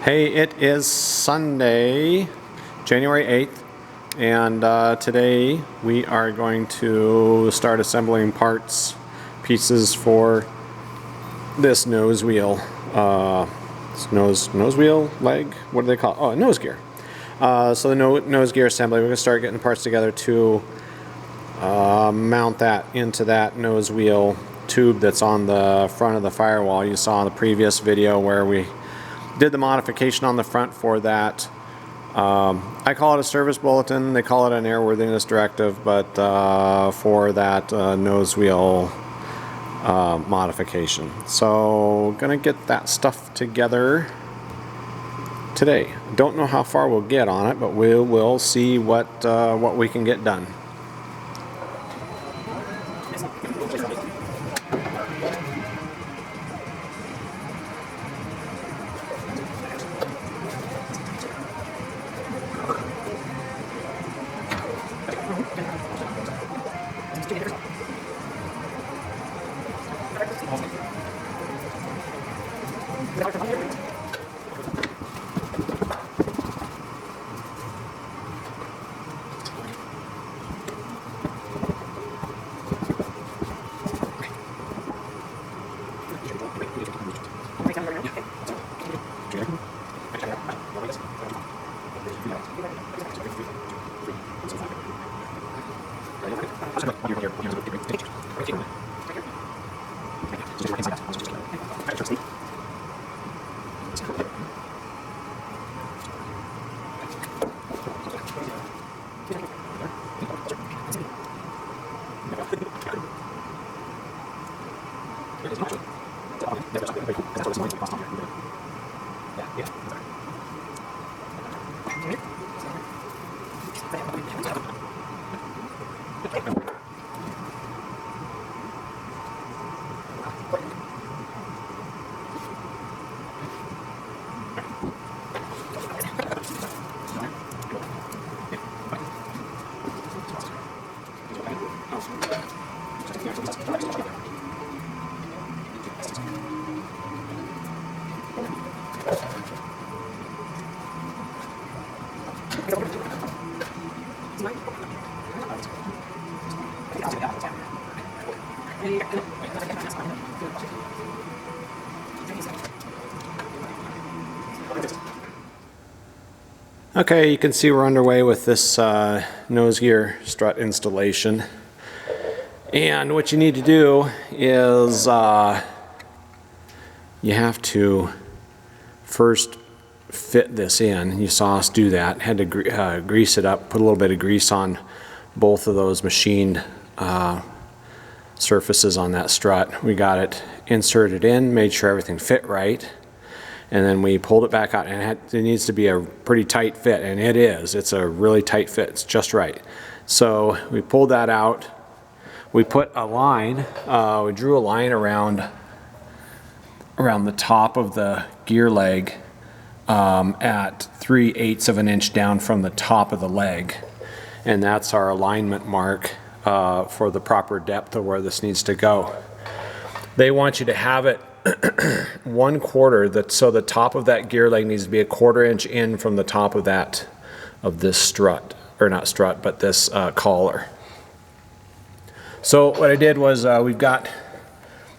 Hey, it is Sunday, January 8th, and today we are going to start assembling pieces for this nose wheel. Nose wheel, leg, what do they call it? Oh, nose gear. So the nose gear assembly, we're going to start getting the parts together to mount that into that nose wheel tube that's on the front of the firewall. You saw in the previous video where we did the modification on the front for that. I call it a service bulletin, they call it an airworthiness directive, but for that nose wheel modification. So gonna get that stuff together today. Don't know how far we'll get on it, but we'll see what we can get done. Okay, you can see we're underway with this nose gear strut installation. And what you need to do is you have to first fit this in. You saw us do that. Had to grease it up, put a little bit of grease on both of those machined surfaces on that strut. We got it inserted in, made sure everything fit right. And then we pulled it back out, and it needs to be a pretty tight fit, and it is. It's a really tight fit. It's just right. So we pulled that out. We put a line. We drew a line around the top of the gear leg at 3/8 of an inch down from the top of the leg, and that's our alignment mark for the proper depth of where this needs to go. They want you to have it 1/4, so the top of that gear leg needs to be 1/4 inch in from the top of this strut, or not strut, but this collar. So what I did was we've got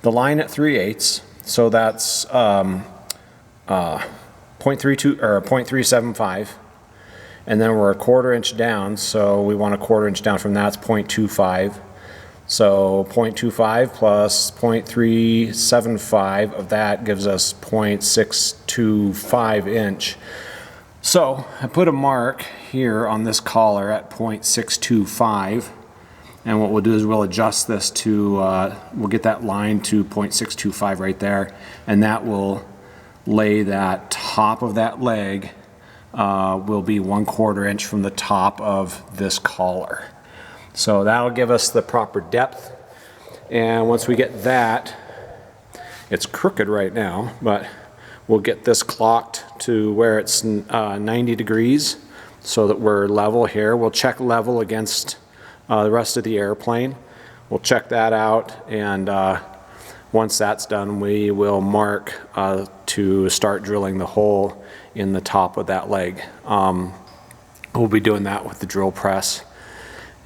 the line at 3/8, so that's 0.32 or 0.375, and then we're 1/4 inch down, so we want 1/4 inch down from that's 0.25. So 0.25 plus 0.375 of that gives us 0.625 inch. So I put a mark here on this collar at 0.625, and what we'll do is we'll adjust this to, we'll get that line to 0.625 right there, and that will lay that top of that leg will be 1/4 inch from the top of this collar. So that'll give us the proper depth, and once we get that, it's crooked right now, but we'll get this clocked to where it's 90 degrees so that we're level here. We'll check level against the rest of the airplane. We'll check that out, and once that's done, we will mark to start drilling the hole in the top of that leg. We'll be doing that with the drill press,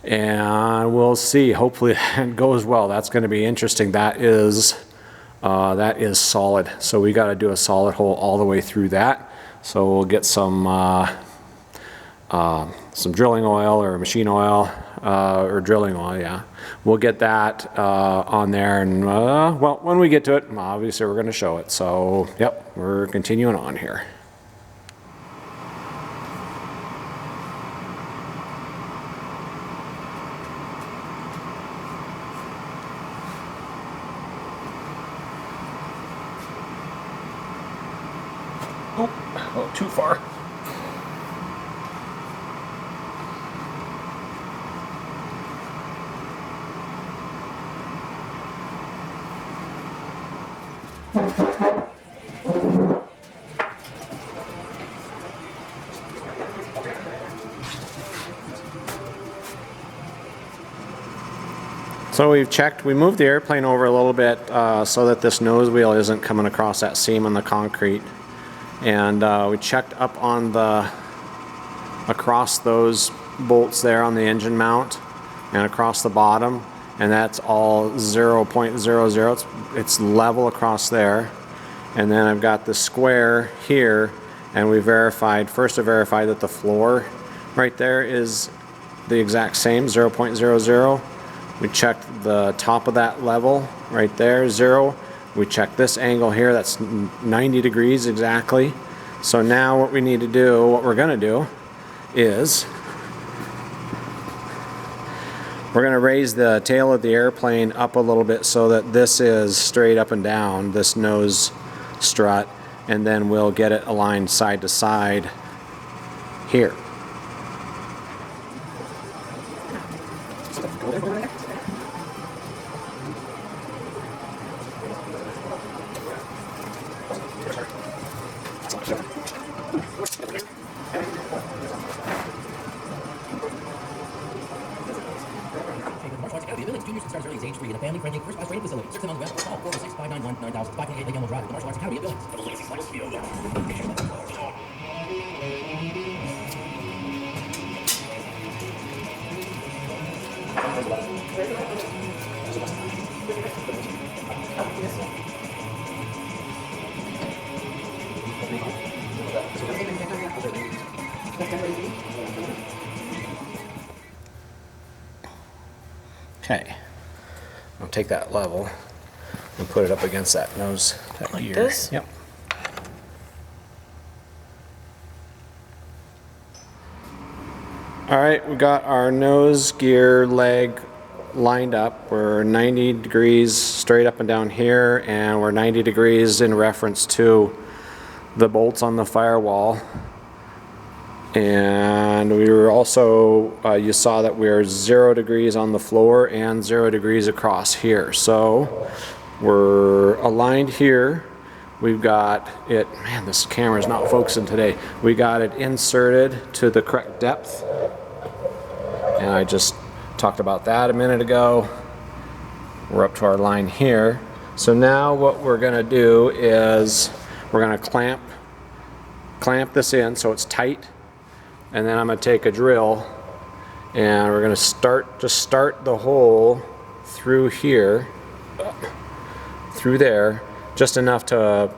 and we'll see. Hopefully it goes well. That's going to be interesting. That is solid. So we got to do a solid hole all the way through that. So we'll get some drilling oil or machine oil or drilling oil. Yeah, we'll get that on there, and well, when we get to it, obviously we're going to show it. So yep, we're continuing on here. Oh, too far. So we've checked, we moved the airplane over a little bit so that this nose wheel isn't coming across that seam on the concrete. And we checked up on across those bolts there on the engine mount and across the bottom, and that's all 0.00. It's level across there. And then I've got the square here, and we verified, first I verified that the floor right there is the exact same, 0.00. We checked the top of that level right there, 0. We checked this angle here, that's 90 degrees exactly. So now what we need to do, what we're going to do is we're going to raise the tail of the airplane up a little bit so that this is straight up and down, this nose strut, and then we'll get it aligned side to side here. Juniors can start as early as age 3 in a family-friendly, first-class training facility. Search them on the web or call 406-591-9000. 528 Lake Elmo Drive, the Martial Arts Academy at Billings. Okay, I'll take that level and put it up against that nose. That Like gear. this? Yep. All right, we got our nose gear leg lined up. We're 90 degrees straight up and down here, and we're 90 degrees in reference to the bolts on the firewall. And we were also, you saw that we're 0 degrees on the floor and 0 degrees across here. So we're aligned here. We've got it, man, this camera is not focusing today. We got it inserted to the correct depth. And I just talked about that a minute ago. We're up to our line here. So now what we're gonna do is we're gonna clamp this in so it's tight. And then I'm going to take a drill and we're going to start the hole through here, through there, just enough to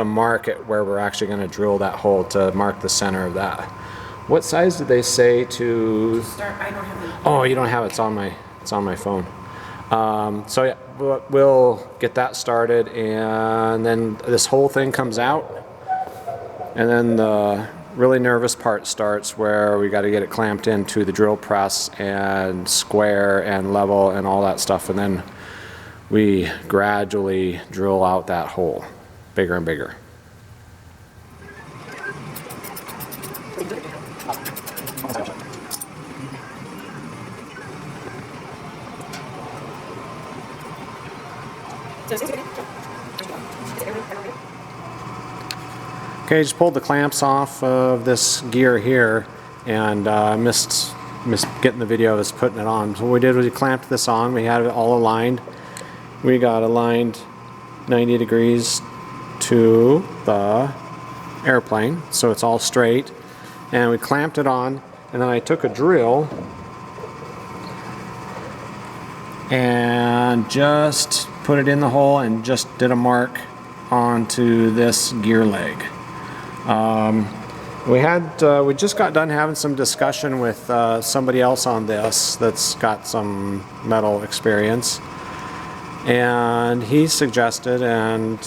mark it where we're actually going to drill that hole, to mark the center of that. What size did they say to Start. I don't have the. Oh, you don't have it. It's on my phone. So yeah, we'll get that started, and then this whole thing comes out, and then the really nervous part starts where we got to get it clamped into the drill press and square and level and all that stuff, and then we gradually drill out that hole bigger and bigger. Okay, just pulled the clamps off of this gear here, and missed getting the video of us putting it on. So what we did was we clamped this on. We had it all aligned. We got aligned 90 degrees to the airplane, so it's all straight. And we clamped it on, and then I took a drill and just put it in the hole and just did a mark onto this gear leg. We just got done having some discussion with somebody else on this that's got some metal experience, and he suggested, and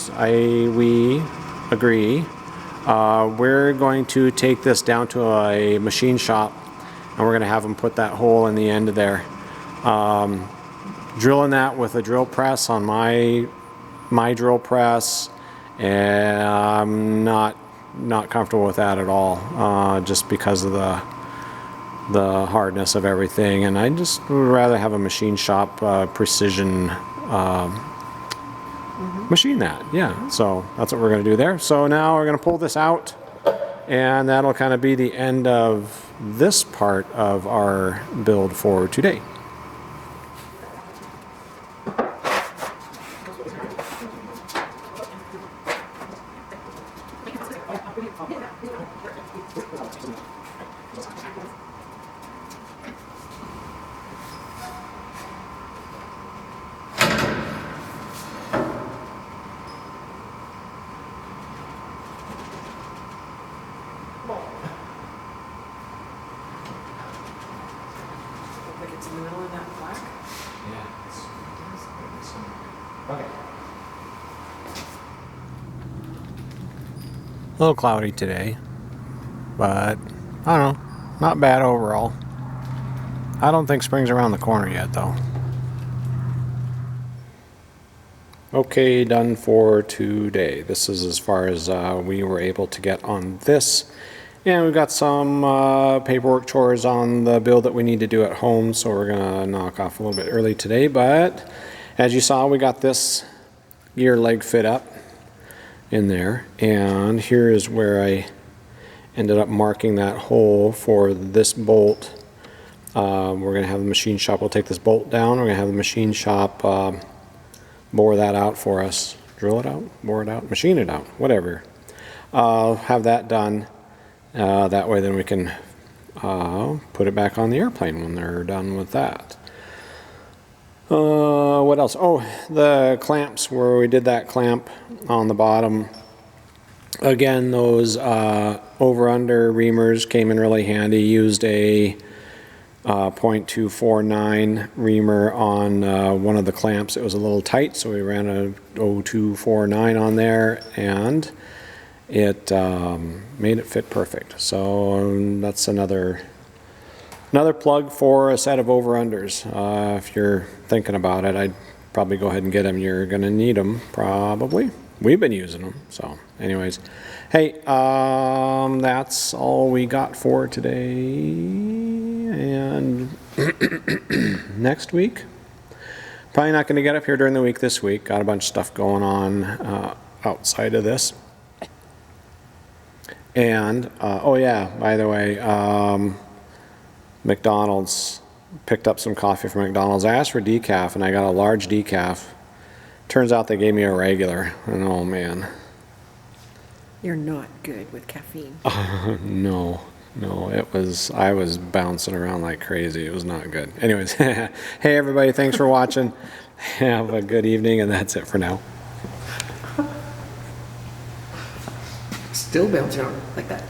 we agree, we're going to take this down to a machine shop, and we're going to have them put that hole in the end of there. Drilling that with a drill press on my drill press, and I'm not comfortable with that at all, just because of the hardness of everything, and I just would rather have a machine shop precision machine that. Yeah, so that's what we're going to do there. So now we're going to pull this out, and that'll kind of be the end of this part of our build for today. Like it's in the middle of that black? Yeah. Okay. A little cloudy today, but I don't know, not bad overall. I don't think spring's around the corner yet, though. Okay, done for today. This is as far as we were able to get on this. And we've got some paperwork chores on the build that we need to do at home, so we're gonna knock off a little bit early today. But as you saw, we got this gear leg fit up in there, and here is where I ended up marking that hole for this bolt. We're gonna have the machine shop, we'll take this bolt down, we're gonna have the machine shop bore that out for us. Drill it out, bore it out, machine it out, whatever. Have that done. That way then we can put it back on the airplane when they're done with that. What else? Oh, the clamps, where we did that clamp on the bottom. Again, those over-under reamers came in really handy. Used a 0.249 reamer on one of the clamps. It was a little tight, so we ran a 0.249 on there, and it made it fit perfect. So that's another plug for a set of over-unders. If you're thinking about it, I'd probably go ahead and get them. You're gonna need them, probably. We've been using them. So anyways, hey, that's all we got for today. And next week, probably not gonna get up here during the week this week. Got a bunch of stuff going on outside of this. And, oh yeah, by the way, McDonald's, picked up some coffee from McDonald's. I asked for decaf, and I got a large decaf. Turns out they gave me a regular, and oh man. You're not good with caffeine. No, I was bouncing around like crazy. It was not good. Anyways, hey everybody, thanks for watching. Have a good evening, and that's it for now. Still bouncing around like that.